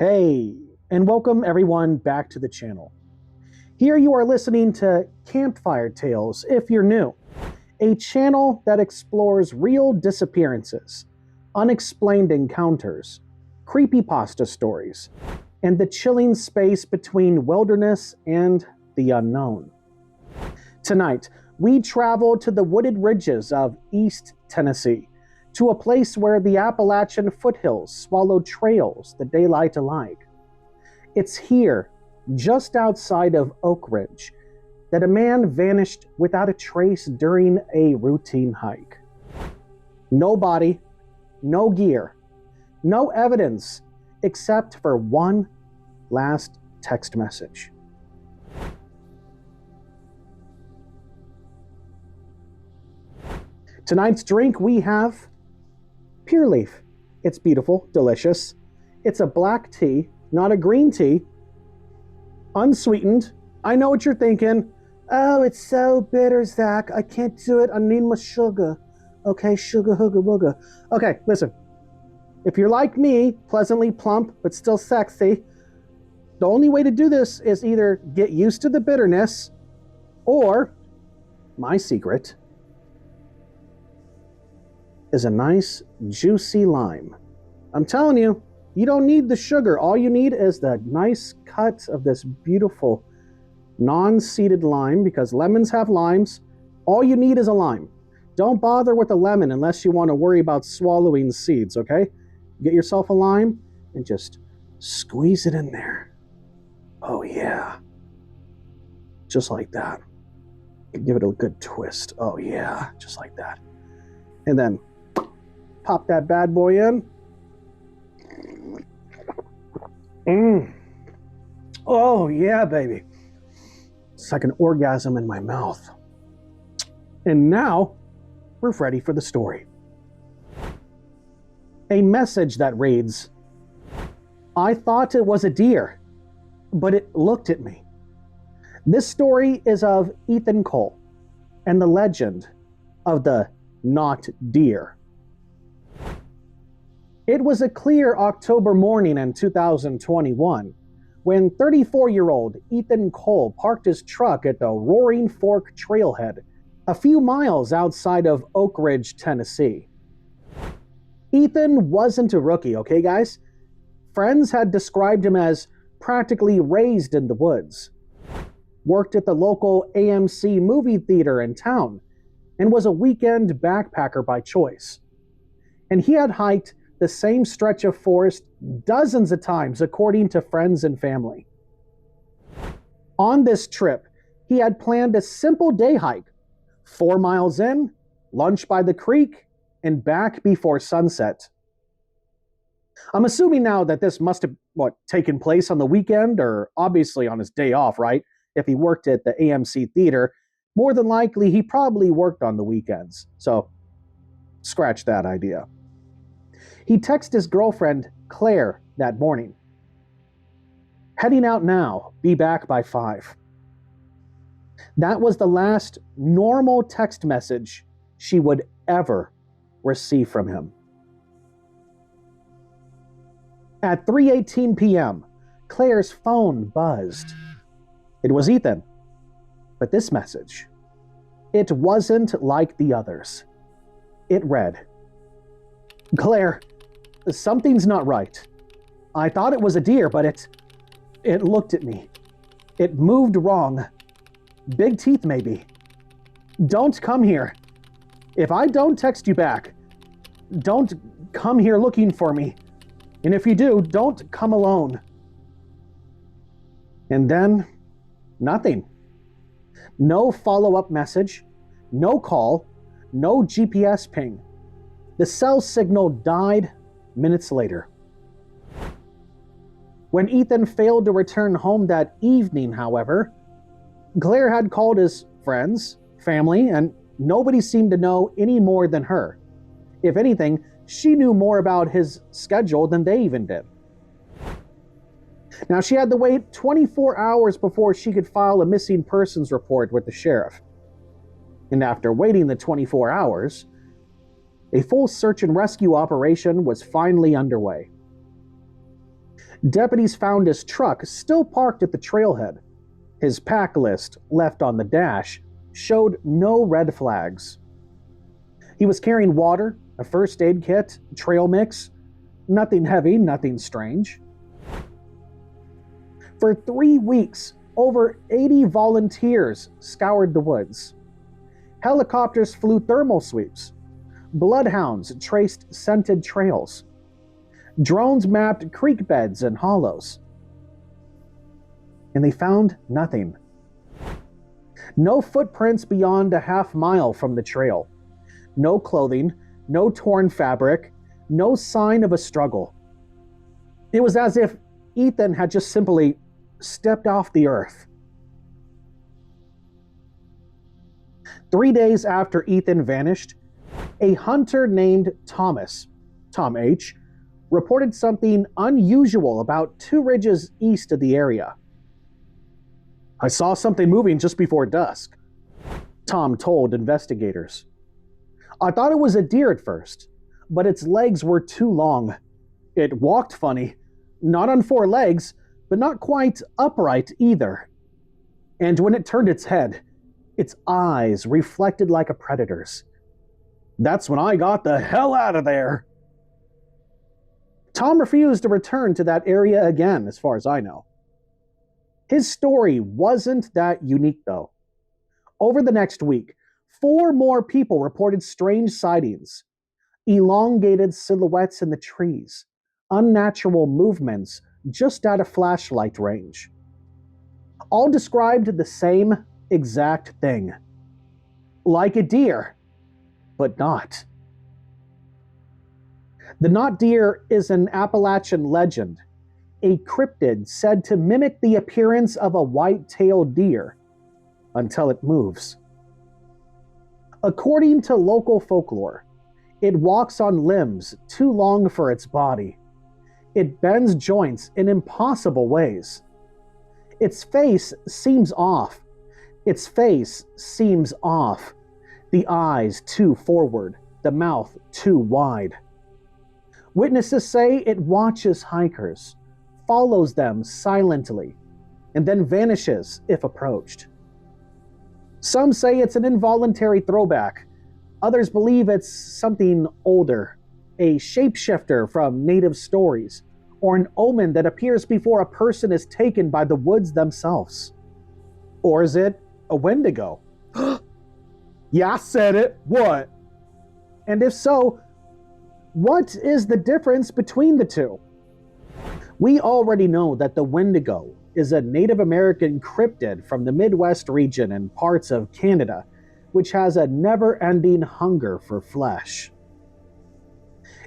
Hey, and welcome everyone back to the channel. Here you are listening to Campfire Tales if you're new, a channel that explores real disappearances, unexplained encounters, creepypasta stories, and the chilling space between wilderness and the unknown. Tonight, we travel to the wooded ridges of East Tennessee, to a place where the Appalachian foothills swallow trails the daylight alike. It's here, just outside of Oak Ridge, that a man vanished without a trace during a routine hike. No body, no gear, no evidence, except for one last text message. Tonight's drink we have Pure Leaf. It's beautiful, delicious. It's a black tea, not a green tea. Unsweetened. I know what you're thinking. Oh, it's so bitter, Zach. I can't do it. I need my sugar. Okay, sugar, hooga, wooga. Okay, listen. If you're like me, pleasantly plump, but still sexy, the only way to do this is either get used to the bitterness, or my secret is a nice, juicy lime. I'm telling you, you don't need the sugar. All you need is the nice cut of this beautiful, non-seeded lime, because lemons have limes. All you need is a lime. Don't bother with a lemon unless you want to worry about swallowing seeds, okay? Get yourself a lime and just squeeze it in there. Oh yeah. Just like that. Give it a good twist. Oh yeah, just like that. And then pop that bad boy in. Oh yeah, baby. It's like an orgasm in my mouth. And now we're ready for the story. A message that reads, I thought it was a deer, but it looked at me. This story is of Ethan Cole and the legend of the not deer. It was a clear October morning in 2021 when 34-year-old Ethan Cole parked his truck at the Roaring Fork Trailhead a few miles outside of Oak Ridge, Tennessee. Ethan wasn't a rookie, okay guys? Friends had described him as practically raised in the woods, worked at the local AMC movie theater in town, and was a weekend backpacker by choice. And he had hiked the same stretch of forest dozens of times, according to friends and family. On this trip, he had planned a simple day hike, 4 miles in, lunch by the creek, and back before sunset. I'm assuming now that this must have, taken place on the weekend, or obviously on his day off, right? If he worked at the AMC theater, more than likely he probably worked on the weekends. So, scratch that idea. He texted his girlfriend, Claire, that morning. Heading out now, be back by 5. That was the last normal text message she would ever receive from him. At 3:18 p.m., Claire's phone buzzed. It was Ethan. But this message, it wasn't like the others. It read, Claire, something's not right. I thought it was a deer, but it looked at me. It moved wrong. Big teeth, maybe. Don't come here. If I don't text you back, don't come here looking for me. And if you do, don't come alone. And then, nothing. No follow-up message, no call, no GPS ping. The cell signal died minutes later. When Ethan failed to return home that evening, however, Claire had called his friends, family, and nobody seemed to know any more than her. If anything, she knew more about his schedule than they even did. Now, she had to wait 24 hours before she could file a missing persons report with the sheriff. And after waiting the 24 hours, a full search and rescue operation was finally underway. Deputies found his truck still parked at the trailhead. His pack list, left on the dash, showed no red flags. He was carrying water, a first aid kit, trail mix. Nothing heavy, nothing strange. For 3 weeks, over 80 volunteers scoured the woods. Helicopters flew thermal sweeps. Bloodhounds traced scented trails. Drones mapped creek beds and hollows. And they found nothing. No footprints beyond a half-mile from the trail. No clothing, no torn fabric, no sign of a struggle. It was as if Ethan had just simply stepped off the earth. 3 days after Ethan vanished, a hunter named Thomas, Tom H., reported something unusual about 2 ridges east of the area. "I saw something moving just before dusk," Tom told investigators. "I thought it was a deer at first, but its legs were too long. It walked funny, not on 4 legs, but not quite upright either. And when it turned its head, its eyes reflected like a predator's. That's when I got the hell out of there." Tom refused to return to that area again, as far as I know. His story wasn't that unique, though. Over the next week, 4 more people reported strange sightings. Elongated silhouettes in the trees, unnatural movements just out of flashlight range. All described the same exact thing. Like a deer, but not. The not deer is an Appalachian legend, a cryptid said to mimic the appearance of a white-tailed deer until it moves. According to local folklore, it walks on limbs too long for its body. It bends joints in impossible ways. Its face seems off. The eyes too forward, the mouth too wide. Witnesses say it watches hikers, follows them silently, and then vanishes if approached. Some say it's an involuntary throwback. Others believe it's something older, a shapeshifter from native stories, or an omen that appears before a person is taken by the woods themselves. Or is it a wendigo? Yeah, I said it. What? And if so, what is the difference between the two? We already know that the wendigo is a Native American cryptid from the Midwest region and parts of Canada, which has a never-ending hunger for flesh.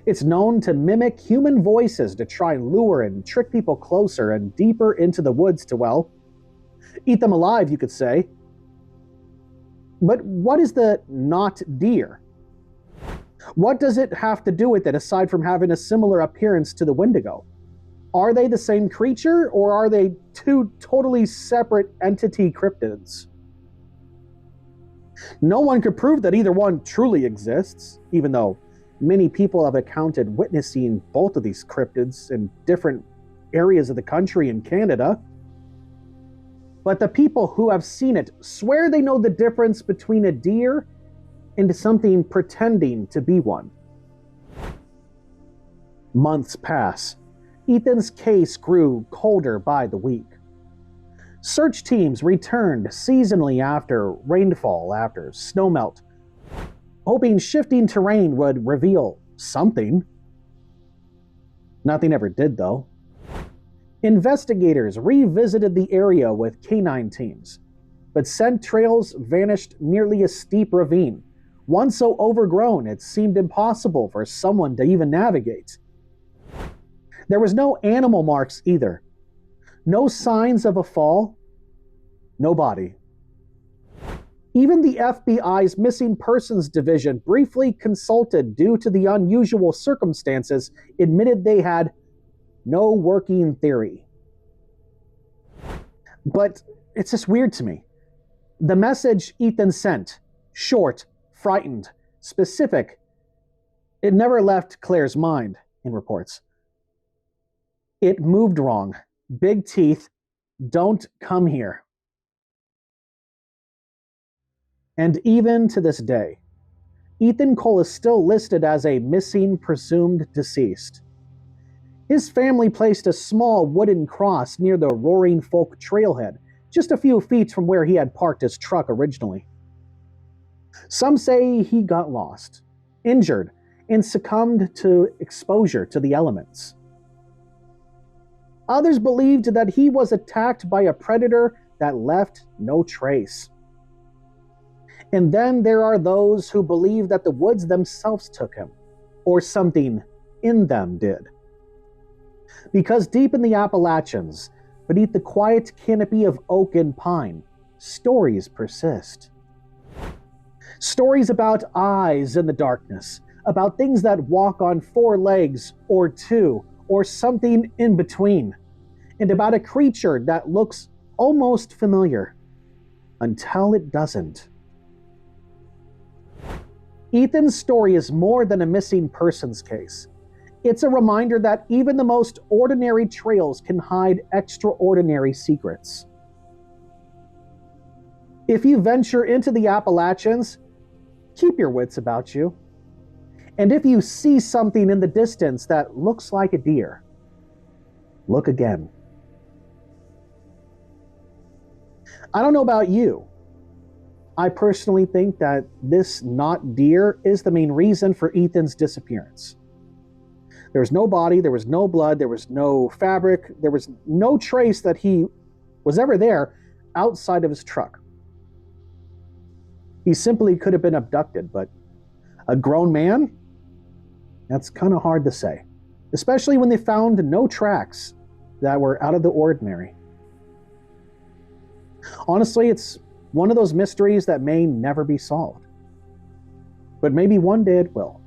It's known to mimic human voices to try and lure and trick people closer and deeper into the woods to, well, eat them alive, you could say. But what is the not deer? What does it have to do with it aside from having a similar appearance to the wendigo? Are they the same creature, or are they 2 totally separate entity cryptids? No one could prove that either one truly exists, even though many people have accounted witnessing both of these cryptids in different areas of the country and Canada. But the people who have seen it swear they know the difference between a deer and something pretending to be one. Months pass. Ethan's case grew colder by the week. Search teams returned seasonally after rainfall, after snowmelt, hoping shifting terrain would reveal something. Nothing ever did, though. Investigators revisited the area with canine teams, but scent trails vanished nearly a steep ravine, one so overgrown it seemed impossible for someone to even navigate. There was no animal marks either. No signs of a fall. No body. Even the FBI's Missing Persons Division, briefly consulted due to the unusual circumstances, admitted they had no working theory. But it's just weird to me. The message Ethan sent, short, frightened, specific, it never left Claire's mind, in reports. It moved wrong. Big teeth. Don't come here. And even to this day, Ethan Cole is still listed as a missing presumed deceased. His family placed a small wooden cross near the Roaring Fork trailhead, just a few feet from where he had parked his truck originally. Some say he got lost, injured, and succumbed to exposure to the elements. Others believed that he was attacked by a predator that left no trace. And then there are those who believe that the woods themselves took him, or something in them did. Because deep in the Appalachians, beneath the quiet canopy of oak and pine, stories persist. Stories about eyes in the darkness, about things that walk on 4 legs or 2, or something in between, and about a creature that looks almost familiar, until it doesn't. Ethan's story is more than a missing persons case. It's a reminder that even the most ordinary trails can hide extraordinary secrets. If you venture into the Appalachians, keep your wits about you. And if you see something in the distance that looks like a deer, look again. I don't know about you. I personally think that this not deer is the main reason for Ethan's disappearance. There was no body, there was no blood, there was no fabric, there was no trace that he was ever there outside of his truck. He simply could have been abducted, but a grown man? That's kind of hard to say, especially when they found no tracks that were out of the ordinary. Honestly, it's one of those mysteries that may never be solved. But maybe one day it will.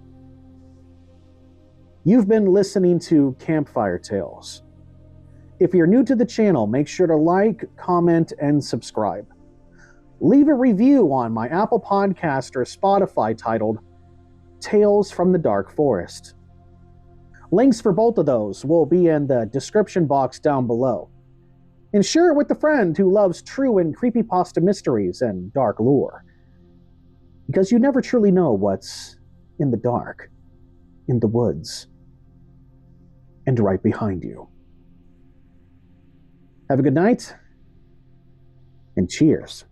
You've been listening to Campfire Tales. If you're new to the channel, make sure to like, comment, and subscribe. Leave a review on my Apple Podcast or Spotify titled Tales from the Dark Forest. Links for both of those will be in the description box down below. And share it with a friend who loves true and creepypasta mysteries and dark lore. Because you never truly know what's in the dark, in the woods, and right behind you. Have a good night, and cheers.